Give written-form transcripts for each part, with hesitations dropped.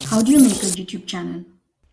How do you make a YouTube channel?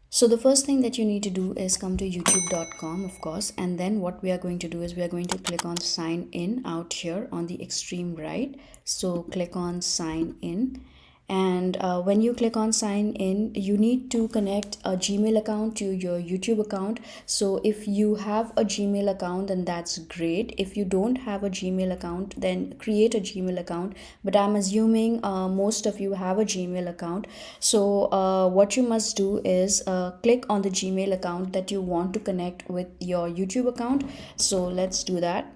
So the first thing that you need to do is come to youtube.com, of course, and then what we are going to do is we are going to click on sign in out here on the extreme right. So click on sign in, and when you click on sign in, you need to connect a Gmail account to your YouTube account. So if you have a Gmail account, then that's great. If you don't have a Gmail account, then create a Gmail account, but I'm assuming most of you have a Gmail account. So what you must do is click on the Gmail account that you want to connect with your YouTube account. So let's do that.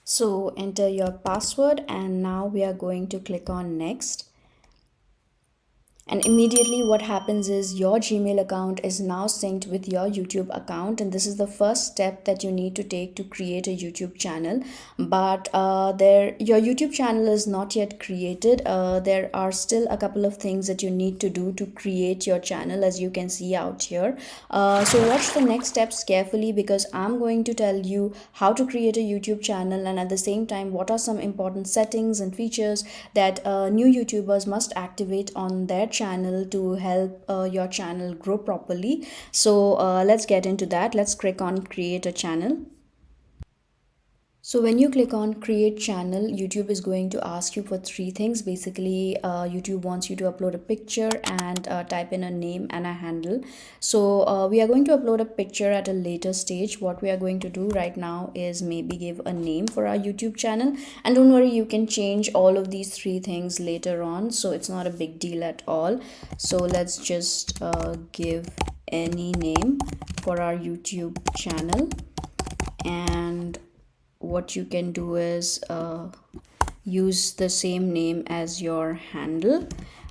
So enter your password, and now we are going to click on next. And immediately what happens is your Gmail account is now synced with your YouTube account, and this is the first step that you need to take to create a YouTube channel. But there your YouTube channel is not yet created. There are still a couple of things that you need to do to create your channel, as you can see out here. So watch the next steps carefully, because I'm going to tell you how to create a YouTube channel, and at the same time what are some important settings and features that new YouTubers must activate on their channel to help your channel grow properly. So let's get into that. Let's click on create a channel. So when you click on create channel, YouTube is going to ask you for three things. Basically, YouTube wants you to upload a picture and type in a name and a handle. So we are going to upload a picture at a later stage. What we are going to do right now is maybe give a name for our YouTube channel. And don't worry, you can change all of these three things later on. So it's not a big deal at all. So let's just give any name for our YouTube channel. And what you can do is use the same name as your handle,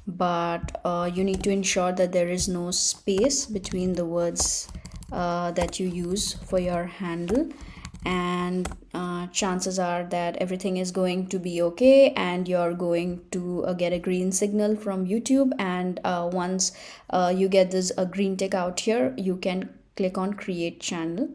but you need to ensure that there is no space between the words that you use for your handle. And chances are that everything is going to be okay, and you're going to get a green signal from YouTube. And once you get this a green tick out here, you can click on create channel.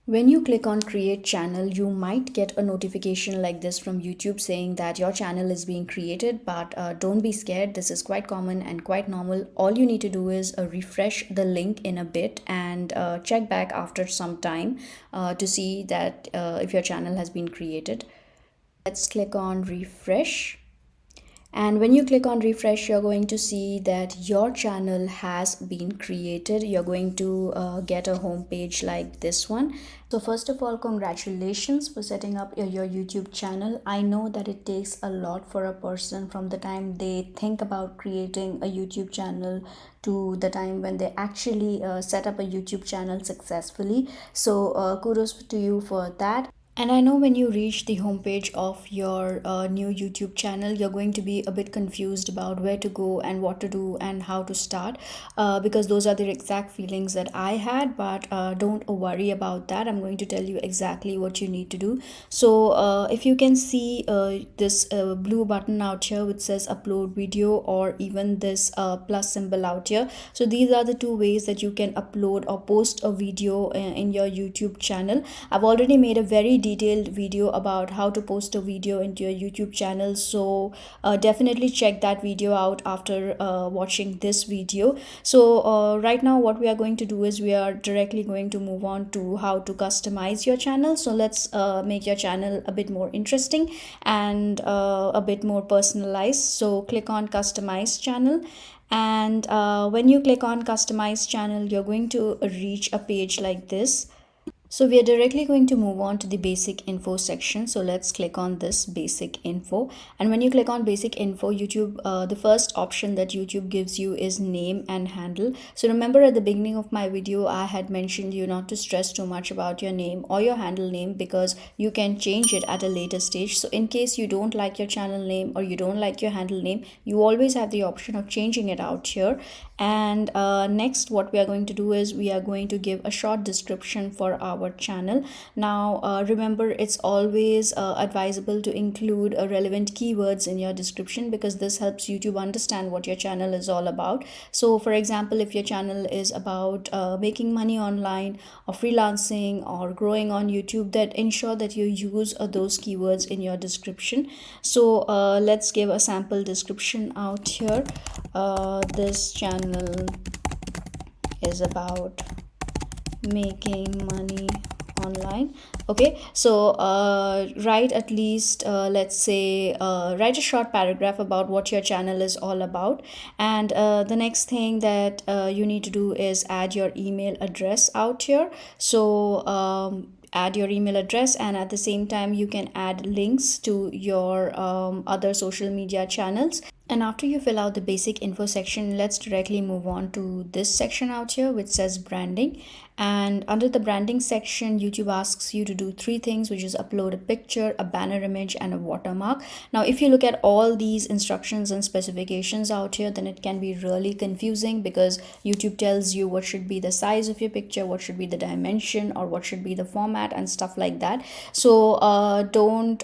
When you click on create channel, you might get a notification like this from YouTube saying that your channel is being created, but don't be scared. This is quite common and quite normal. All you need to do is refresh the link in a bit and check back after some time to see that if your channel has been created. Let's click on refresh. And when you click on refresh, you're going to see that your channel has been created. You're going to get a home page like this one. So first of all, congratulations for setting up your YouTube channel. I know that it takes a lot for a person from the time they think about creating a YouTube channel to the time when they actually set up a YouTube channel successfully. So kudos to you for that. And I know when you reach the homepage of your new YouTube channel, you're going to be a bit confused about where to go and what to do and how to start, because those are the exact feelings that I had. But don't worry about that. I'm going to tell you exactly what you need to do. So if you can see this blue button out here which says upload video, or even this plus symbol out here. So these are the two ways that you can upload or post a video in your YouTube channel. I've already made a very detailed video about how to post a video into your YouTube channel, so definitely check that video out after watching this video. So right now what we are going to do is we are directly going to move on to how to customize your channel. So let's make your channel a bit more interesting and a bit more personalized. So click on customize channel, and when you click on customize channel, you're going to reach a page like this. So we are directly going to move on to the basic info section. So let's click on this basic info. And when you click on basic info, YouTube, the first option that YouTube gives you is name and handle. So remember at the beginning of my video, I had mentioned you not to stress too much about your name or your handle name, because you can change it at a later stage. So in case you don't like your channel name or you don't like your handle name, you always have the option of changing it out here. And next what we are going to do is we are going to give a short description for our channel. Now remember, it's always advisable to include relevant keywords in your description, because this helps YouTube understand what your channel is all about. So for example, if your channel is about making money online or freelancing or growing on YouTube, that ensure that you use those keywords in your description. So let's give a sample description out here. This channel is about making money online. Okay, so write at least let's say write a short paragraph about what your channel is all about. And the next thing that you need to do is add your email address out here. So add your email address, and at the same time you can add links to your other social media channels. And after you fill out the basic info section, let's directly move on to this section out here which says branding. And under the branding section, YouTube asks you to do three things, which is upload a picture, a banner image, and a watermark. Now if you look at all these instructions and specifications out here, then it can be really confusing, because YouTube tells you what should be the size of your picture, what should be the dimension, or what should be the format and stuff like that. So don't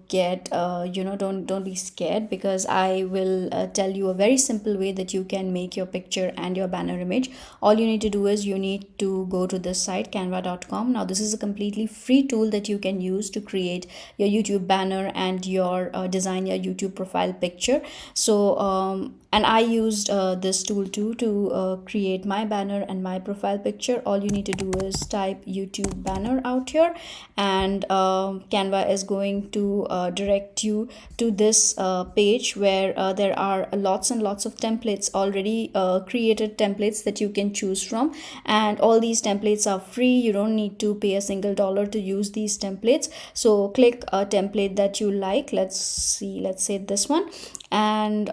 get don't be scared, because I will tell you a very simple way that you can make your picture and your banner image. All you need to do is you need to go to this site, canva.com. Now this is a completely free tool that you can use to create your YouTube banner and your design your YouTube profile picture. So and I used this tool too to create my banner and my profile picture. All you need to do is type YouTube banner out here, and Canva is going to direct you to this page where there are lots and lots of templates, already created templates that you can choose from. And all these templates are free. You don't need to pay a single dollar to use these templates. So click a template that you like. Let's say this one, and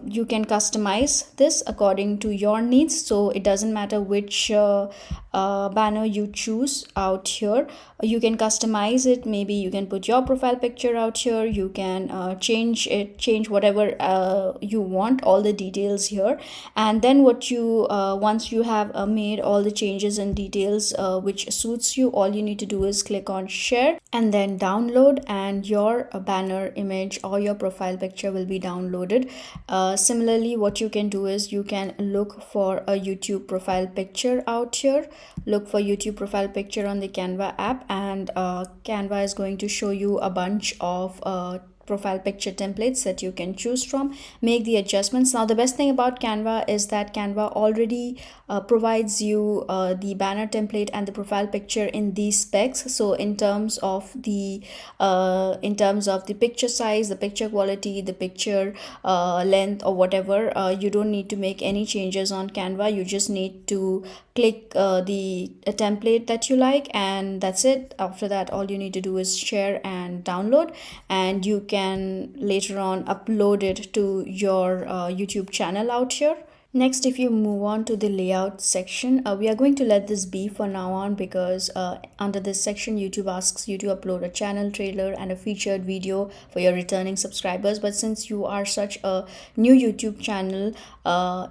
you can customize this according to your needs. So it doesn't matter which banner you choose out here, you can customize it. Maybe you can put your profile picture out here, you can change whatever you want, all the details here. And then what you once you have made all the changes and details which suits you, all you need to do is click on share and then download, and your banner image or your profile picture will be downloaded. Similarly, what you can do is you can look for a YouTube profile picture out here. Look for YouTube profile picture on the Canva app, and Canva is going to show you a bunch of profile picture templates that you can choose from. Make the adjustments. Now the best thing about Canva is that Canva already provides you the banner template and the profile picture in these specs. So in terms of the picture size, the picture quality, the picture length, or whatever, you don't need to make any changes on Canva. You just need to click the template that you like, and that's it. After that, all you need to do is share and download, and you can later on upload it to your YouTube channel out here. Next, if you move on to the layout section, we are going to let this be for now on, because under this section YouTube asks you to upload a channel trailer and a featured video for your returning subscribers. But since you are such a new YouTube channel,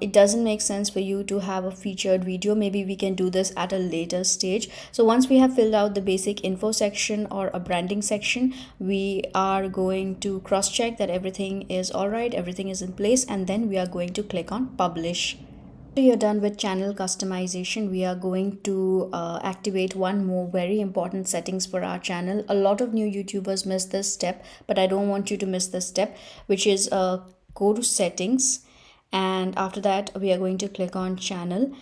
it doesn't make sense for you to have a featured video. Maybe we can do this at a later stage. So once we have filled out the basic info section or a branding section, we are going to cross check that everything is all right, everything is in place, and then we are going to click on publish. After you're done with channel customization, we are going to activate one more very important settings for our channel. A lot of new YouTubers miss this step, but I don't want you to miss this step, which is go to settings, and after that we are going to click on channel,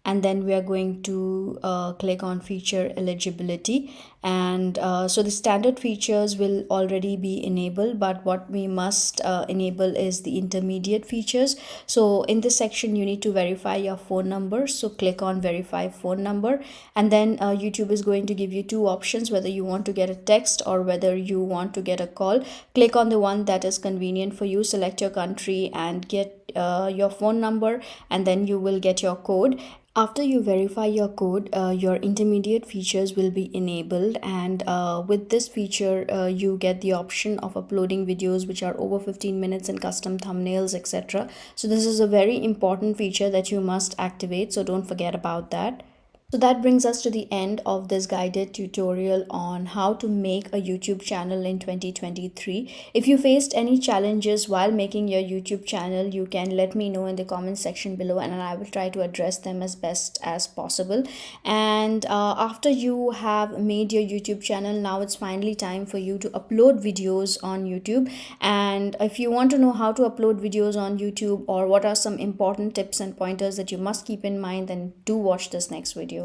and then we are going to click on feature eligibility. And so the standard features will already be enabled, but what we must enable is the intermediate features. So in this section you need to verify your phone number, so click on verify phone number, and then YouTube is going to give you two options, whether you want to get a text or whether you want to get a call. Click on the one that is convenient for you, select your country and get your phone number, and then you will get your code. After you verify your code, your intermediate features will be enabled, and with this feature you get the option of uploading videos which are over 15 minutes and custom thumbnails, etc. So this is a very important feature that you must activate, so don't forget about that. So that brings us to the end of this guided tutorial on how to make a YouTube channel in 2023. If you faced any challenges while making your YouTube channel, you can let me know in the comment section below, and I will try to address them as best as possible. And after you have made your YouTube channel, now it's finally time for you to upload videos on YouTube. And if you want to know how to upload videos on YouTube, or what are some important tips and pointers that you must keep in mind, then do watch this next video.